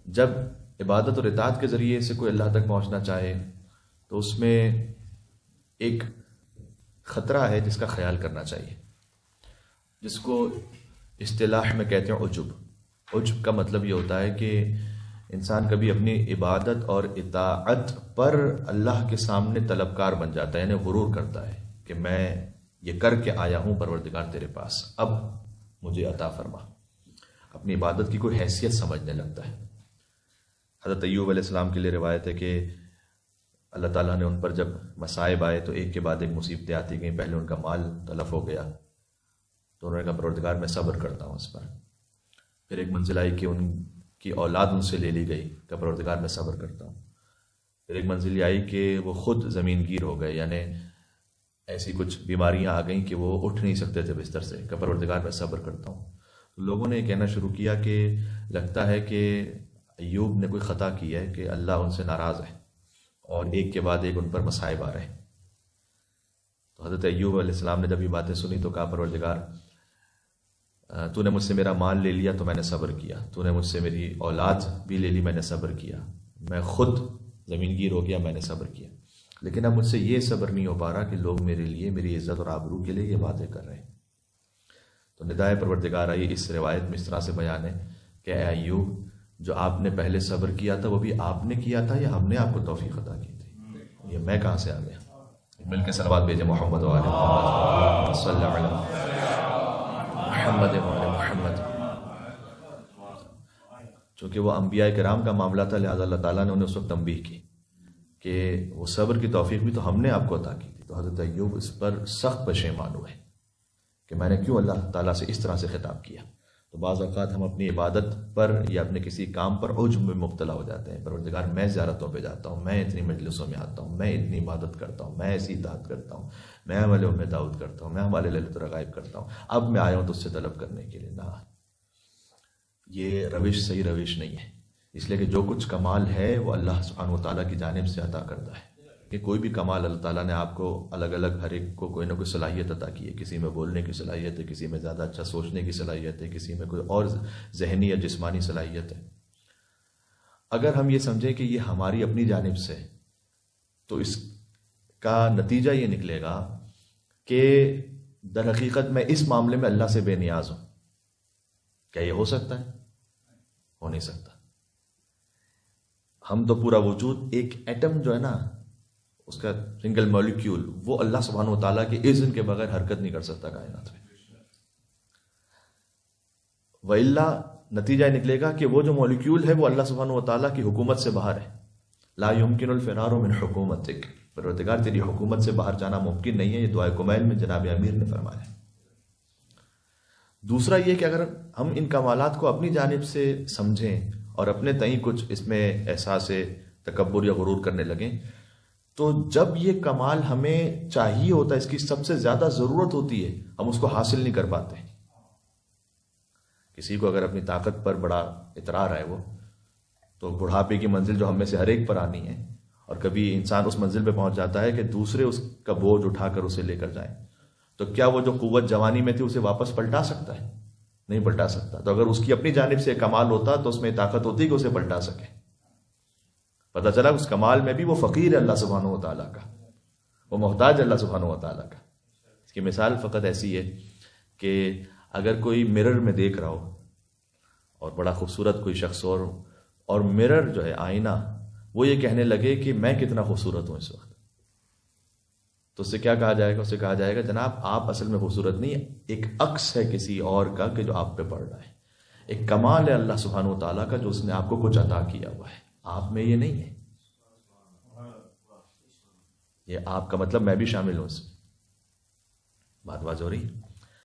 جب عبادت اور اطاعت کے ذریعے سے کوئی اللہ تک پہنچنا چاہے تو اس میں ایک خطرہ ہے جس کا خیال کرنا چاہیے، جس کو اصطلاح میں کہتے ہیں عجب۔ عجب کا مطلب یہ ہوتا ہے کہ انسان کبھی اپنی عبادت اور اطاعت پر اللہ کے سامنے طلبکار بن جاتا ہے، یعنی غرور کرتا ہے کہ میں یہ کر کے آیا ہوں پروردگار تیرے پاس، اب مجھے عطا فرما، اپنی عبادت کی کوئی حیثیت سمجھنے لگتا ہے۔ حضرت ایوب علیہ السلام کے لیے روایت ہے کہ اللہ تعالیٰ نے ان پر جب مصائب آئے تو ایک کے بعد ایک مصیبتیں آتی گئیں، پہلے ان کا مال تلف ہو گیا تو انہوں نے کہا پروردگار میں صبر کرتا ہوں اس پر، پھر ایک منزل آئی کہ ان کی اولاد ان سے لے لی گئی، کہ پروردگار میں صبر کرتا ہوں، پھر ایک منزل یہ آئی کہ وہ خود زمین گیر ہو گئے، یعنی ایسی کچھ بیماریاں آ گئیں کہ وہ اٹھ نہیں سکتے تھے بستر سے، کہ پروردگار میں صبر کرتا ہوں۔ تو لوگوں نے یہ کہنا شروع کیا کہ لگتا ہے کہ ایوب نے کوئی خطا کی ہے کہ اللہ ان سے ناراض ہے اور ایک کے بعد ایک ان پر مصائب آ رہے ہیں۔ تو حضرت ایوب علیہ السلام نے جب یہ باتیں سنی تو کہا پروردگار تو نے مجھ سے میرا مال لے لیا تو میں نے صبر کیا، تو نے مجھ سے میری اولاد بھی لے لی میں نے صبر کیا، میں خود زمین گیر ہو گیا میں نے صبر کیا، لیکن اب مجھ سے یہ صبر نہیں ہو پا رہا کہ لوگ میرے لیے میری عزت اور آبرو کے لیے یہ باتیں کر رہے ہیں۔ تو ندائے پروردگار آئی اس روایت میں اس طرح سے بیان ہے کہ اے ایوب، جو آپ نے پہلے صبر کیا تھا وہ بھی آپ نے کیا تھا یا ہم نے آپ کو توفیق عطا کی تھی؟ یہ میں کہاں سے آ گیا؟ مل کے صلوات بھیجے محمد و آل محمد صلی اللہ علیہ محمد و آل محمد۔ چونکہ وہ انبیاء کرام کا معاملہ تھا لہذا اللہ تعالیٰ نے انہیں اس وقت تنبیہ کی کہ وہ صبر کی توفیق بھی تو ہم نے آپ کو عطا کی تھی۔ تو حضرت ایوب اس پر سخت پشیمان ہوئے کہ میں نے کیوں اللہ تعالیٰ سے اس طرح سے خطاب کیا۔ تو بعض اوقات ہم اپنی عبادت پر یا اپنے کسی کام پر عجب میں مبتلا ہو جاتے ہیں، پروردگار میں زیارتوں پہ جاتا ہوں، میں اتنی مجلسوں میں آتا ہوں، میں اتنی عبادت کرتا ہوں، میں ایسی اطاعت کرتا ہوں، میں عمل ام داؤد کرتا ہوں، میں ہمارے لیلۃ الرغائب کرتا ہوں، اب میں آیا ہوں تو اس سے طلب کرنے کے لیے۔ نہ، یہ روش صحیح روش نہیں ہے، اس لیے کہ جو کچھ کمال ہے وہ اللہ سبحانہ و تعالیٰ کی جانب سے عطا کرتا ہے، کہ کوئی بھی کمال اللہ تعالیٰ نے آپ کو الگ الگ ہر ایک کو کوئی نہ کوئی صلاحیت عطا کی ہے، کسی میں بولنے کی صلاحیت ہے، کسی میں زیادہ اچھا سوچنے کی صلاحیت ہے، کسی میں کوئی اور ذہنی یا جسمانی صلاحیت ہے۔ اگر ہم یہ سمجھیں کہ یہ ہماری اپنی جانب سے، تو اس کا نتیجہ یہ نکلے گا کہ در حقیقت میں اس معاملے میں اللہ سے بے نیاز ہوں۔ کیا یہ ہو سکتا ہے؟ ہو نہیں سکتا۔ ہم تو پورا وجود، ایک ایٹم جو ہے نا، اس کا سنگل مولیکیول، وہ اللہ سبحانہ و تعالیٰ کے اذن کے بغیر حرکت نہیں کر سکتا کائنات میں۔ وَإِلَّا نتیجہ نکلے گا کہ وہ جو مولیکیول ہے وہ اللہ سبحانہ و تعالیٰ کی حکومت سے باہر ہے۔ لا يمكن الفرار من حکومتک، پروردگار تیری حکومت سے باہر جانا ممکن نہیں ہے، یہ دعائے کمیل میں جناب امیر نے فرمایا۔ دوسرا یہ کہ اگر ہم ان کمالات کو اپنی جانب سے سمجھیں اور اپنے تئیں کچھ اس میں احساس تکبر یا غرور کرنے لگیں، تو جب یہ کمال ہمیں چاہیے ہوتا ہے، اس کی سب سے زیادہ ضرورت ہوتی ہے، ہم اس کو حاصل نہیں کر پاتے۔ کسی کو اگر اپنی طاقت پر بڑا اطرار ہے، وہ تو بڑھاپے کی منزل جو ہم میں سے ہر ایک پر آنی ہے، اور کبھی انسان اس منزل پہ پہنچ جاتا ہے کہ دوسرے اس کا بوجھ اٹھا کر اسے لے کر جائیں، تو کیا وہ جو قوت جوانی میں تھی اسے واپس پلٹا سکتا ہے؟ نہیں پلٹا سکتا۔ تو اگر اس کی اپنی جانب سے کمال ہوتا تو اس میں طاقت ہوتی کہ اسے پلٹا سکے۔ پتہ چلا اس کمال میں بھی وہ فقیر ہے اللہ سبحانہ و تعالیٰ کا، وہ محتاج اللہ سبحانہ و تعالیٰ کا۔ اس کی مثال فقط ایسی ہے کہ اگر کوئی مرر میں دیکھ رہا ہو اور بڑا خوبصورت کوئی شخص اور مرر جو ہے آئینہ، وہ یہ کہنے لگے کہ میں کتنا خوبصورت ہوں اس وقت، تو اس سے کیا کہا جائے گا؟ اسے کہا جائے گا جناب آپ اصل میں خوبصورت نہیں، ایک عکس ہے کسی اور کا کہ جو آپ پہ پڑ رہا ہے، ایک کمال ہے اللہ سبحانہ و تعالیٰ کا جو اس نے آپ کو کچھ عطا کیا ہوا ہے، آپ میں یہ نہیں ہے۔ یہ آپ کا مطلب میں بھی شامل ہوں اس میں، بات واضح ہو رہی ہے؟